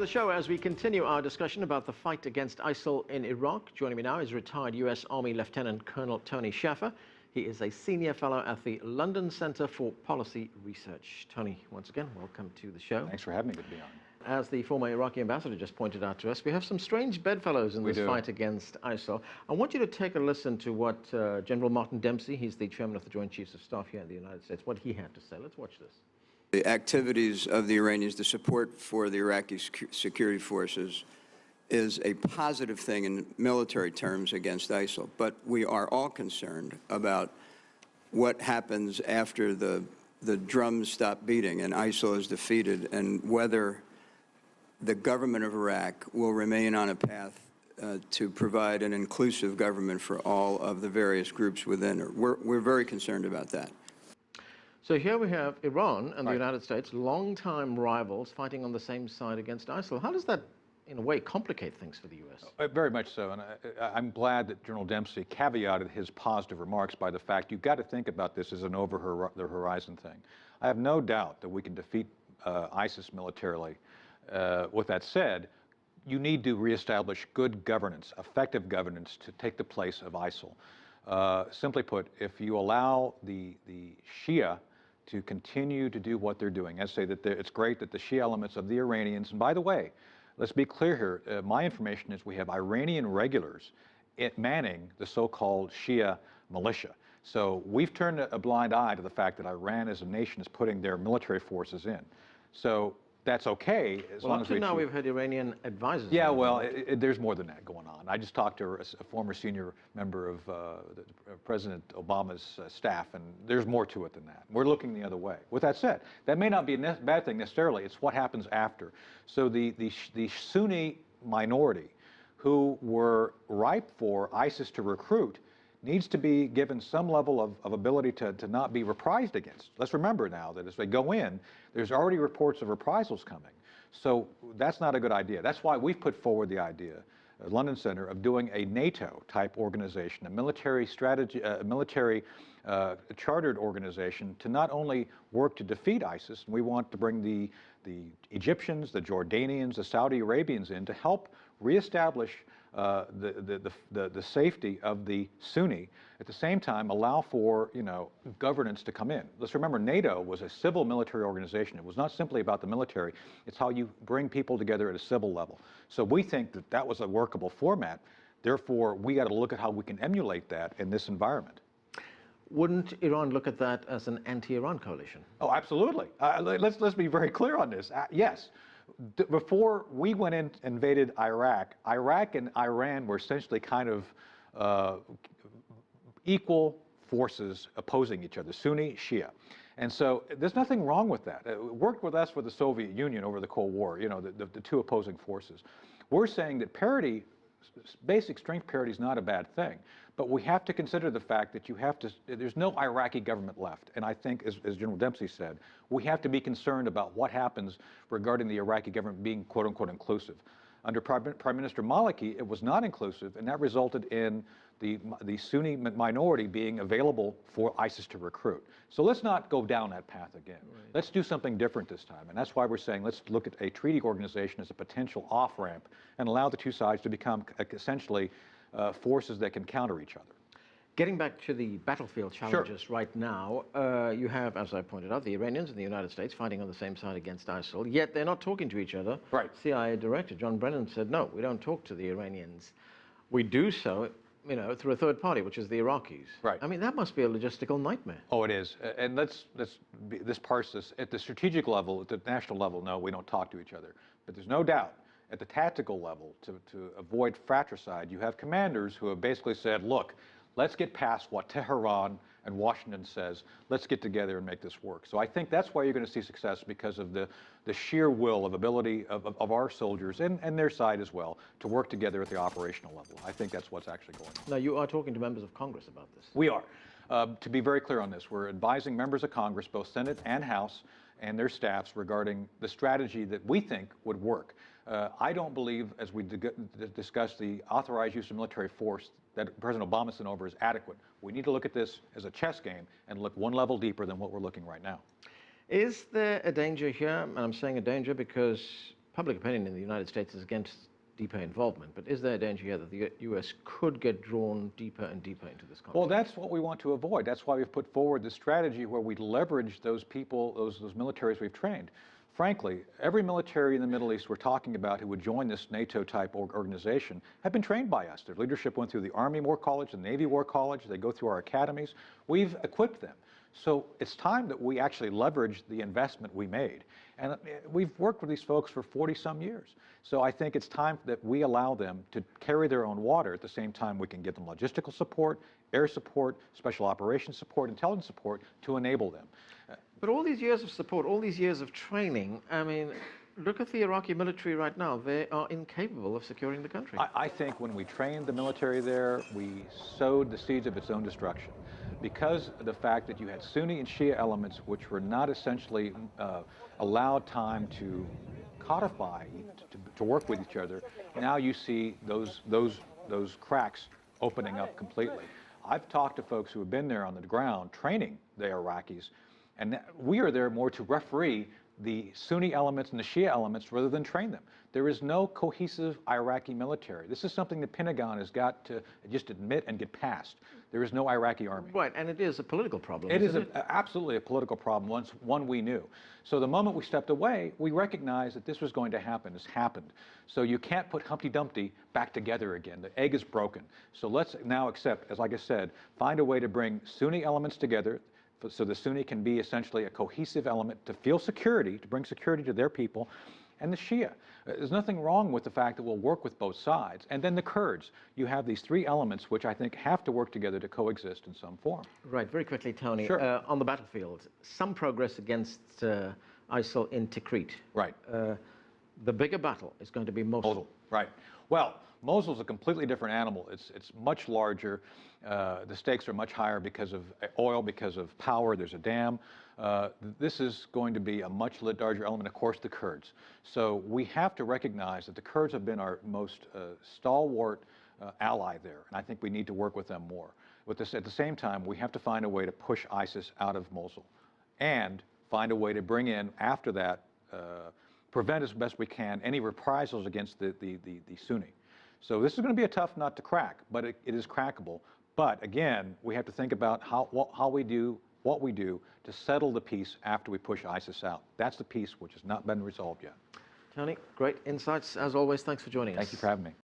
The show as we continue our discussion about the fight against ISIL in Iraq. Joining me now is retired U.S. Army Lieutenant Colonel Tony Shaffer. He is a senior fellow at the London Center for Policy Research. Tony, once again, welcome to the show. Thanks for having me. Good to be on. As the former Iraqi ambassador just pointed out to us, we have some strange bedfellows in this fight against ISIL. I want you to take a listen to what General Martin Dempsey, he's the chairman of the Joint Chiefs of Staff here in the United States, what he had to say. Let's watch this. The activities of the Iranians, the support for the Iraqi security forces is a positive thing in military terms against ISIL. But we are all concerned about what happens after the drums stop beating and ISIL is defeated, and whether the government of Iraq will remain on a path to provide an inclusive government for all of the various groups within it. We're very concerned about that. So here we have Iran and the United States, longtime rivals, fighting on the same side against ISIL. How does that, in a way, complicate things for the U.S.? Very much so, and I'm glad that General Dempsey caveated his positive remarks by the fact you've got to think about this as an over-the-horizon thing. I have no doubt that we can defeat ISIS militarily. With that said, you need to reestablish good governance, effective governance, to take the place of ISIL. Simply put, if you allow the Shia to continue to do what they're doing, I say that it's great that the Shia elements of the Iranians, and by the way, let's be clear here, my information is we have Iranian regulars manning the so-called Shia militia. So we've turned a blind eye to the fact that Iran as a nation is putting their military forces in. So that's okay as long as we... Well, up to now we've had Iranian advisors. Yeah, well, there's more than that going on. I just talked to a former senior member of President Obama's staff, and there's more to it than that. We're looking the other way. With that said, that may not be a bad thing necessarily. It's what happens after. So the Sunni minority who were ripe for ISIS to recruit needs to be given some level of ability to not be reprised against. Let's remember now that as they go in, there's already reports of reprisals coming. So that's not a good idea. That's why we've put forward the idea at London Center of doing a NATO-type organization, a military strategy, chartered organization to not only work to defeat ISIS, we want to bring the Egyptians, the Jordanians, the Saudi Arabians in to help reestablish the safety of the Sunni, at the same time allow for, governance to come in. Let's remember, NATO was a civil military organization. It was not simply about the military. It's how you bring people together at a civil level. So we think that that was a workable format. Therefore, we got to look at how we can emulate that in this environment. Wouldn't Iran look at that as an anti-Iran coalition? Oh, absolutely. Let's be very clear on this. Yes. Before we went in and invaded Iraq, Iraq and Iran were essentially kind of equal forces opposing each other, Sunni, Shia. And so there's nothing wrong with that. It worked with us with the Soviet Union over the Cold War, the two opposing forces. We're saying that parity, basic strength parity is not a bad thing, but we have to consider the fact that there's no Iraqi government left. And I think, as General Dempsey said, we have to be concerned about what happens regarding the Iraqi government being quote unquote inclusive. Under Prime Minister Maliki, it was not inclusive, and that resulted in the Sunni minority being available for ISIS to recruit. So let's not go down that path again. Right. Let's do something different this time. And that's why we're saying let's look at a treaty organization as a potential off-ramp and allow the two sides to become essentially forces that can counter each other. Getting back to the battlefield challenges right now, you have, as I pointed out, the Iranians and the United States fighting on the same side against ISIL, yet they're not talking to each other. Right. CIA Director John Brennan said, no, we don't talk to the Iranians. We do so, through a third party, which is the Iraqis. Right. I mean, that must be a logistical nightmare. Oh, it is. And let's parse this. At the strategic level, at the national level, no, we don't talk to each other. But there's no doubt, at the tactical level, to avoid fratricide, you have commanders who have basically said, look, let's get past what Tehran and Washington says. Let's get together and make this work. So I think that's why you're going to see success, because of the sheer will of ability of our soldiers and their side as well to work together at the operational level. I think that's what's actually going on. Now, you are talking to members of Congress about this. We are. To be very clear on this, we're advising members of Congress, both Senate and House, and their staffs regarding the strategy that we think would work. I don't believe, as we discussed the authorized use of military force that President Obama sent over, is adequate. We need to look at this as a chess game and look one level deeper than what we're looking right now. Is there a danger here? And I'm saying a danger because public opinion in the United States is against deeper involvement, but is there a danger here that the U.S. could get drawn deeper and deeper into this conflict? Well, that's what we want to avoid. That's why we've put forward this strategy where we leverage those people, those militaries we've trained. Frankly, every military in the Middle East we're talking about who would join this NATO-type organization have been trained by us. Their leadership went through the Army War College, the Navy War College. They go through our academies. We've equipped them. So it's time that we actually leverage the investment we made. And we've worked with these folks for 40-some years. So I think it's time that we allow them to carry their own water. At the same time, we can give them logistical support, air support, special operations support, intelligence support to enable them. But all these years of support, all these years of training, I mean, look at the Iraqi military right now. They are incapable of securing the country. I think when we trained the military there, we sowed the seeds of its own destruction. Because of the fact that you had Sunni and Shia elements which were not essentially allowed time to codify, to work with each other, now you see those cracks opening up completely. I've talked to folks who have been there on the ground training the Iraqis, and we are there more to referee the Sunni elements and the Shia elements rather than train them. There is no cohesive Iraqi military. This is something the Pentagon has got to just admit and get past. There is no Iraqi army. Right, and it is a political problem, It is isn't it? Absolutely a political problem, one we knew. So the moment we stepped away, we recognized that this was going to happen. This happened. So you can't put Humpty Dumpty back together again. The egg is broken. So let's now accept, as like I said, find a way to bring Sunni elements together so the Sunni can be essentially a cohesive element to feel security, to bring security to their people, and the Shia. There's nothing wrong with the fact that we'll work with both sides. And then the Kurds. You have these three elements which I think have to work together to coexist in some form. Right, very quickly, Tony. Sure. On the battlefield, some progress against ISIL in Tikrit. Right. The bigger battle is going to be Mosul. Right. Well, Mosul's a completely different animal. It's much larger. The stakes are much higher because of oil, because of power. There's a dam. This is going to be a much larger element, of course, the Kurds. So we have to recognize that the Kurds have been our most stalwart ally there, and I think we need to work with them more. With this, at the same time, we have to find a way to push ISIS out of Mosul and find a way to bring in, after that, prevent as best we can any reprisals against the Sunni. So this is going to be a tough nut to crack, but it is crackable. But again, we have to think about how we do what we do to settle the peace after we push ISIS out. That's the piece which has not been resolved yet. Tony, great insights as always. Thanks for joining us. Thank you for having me.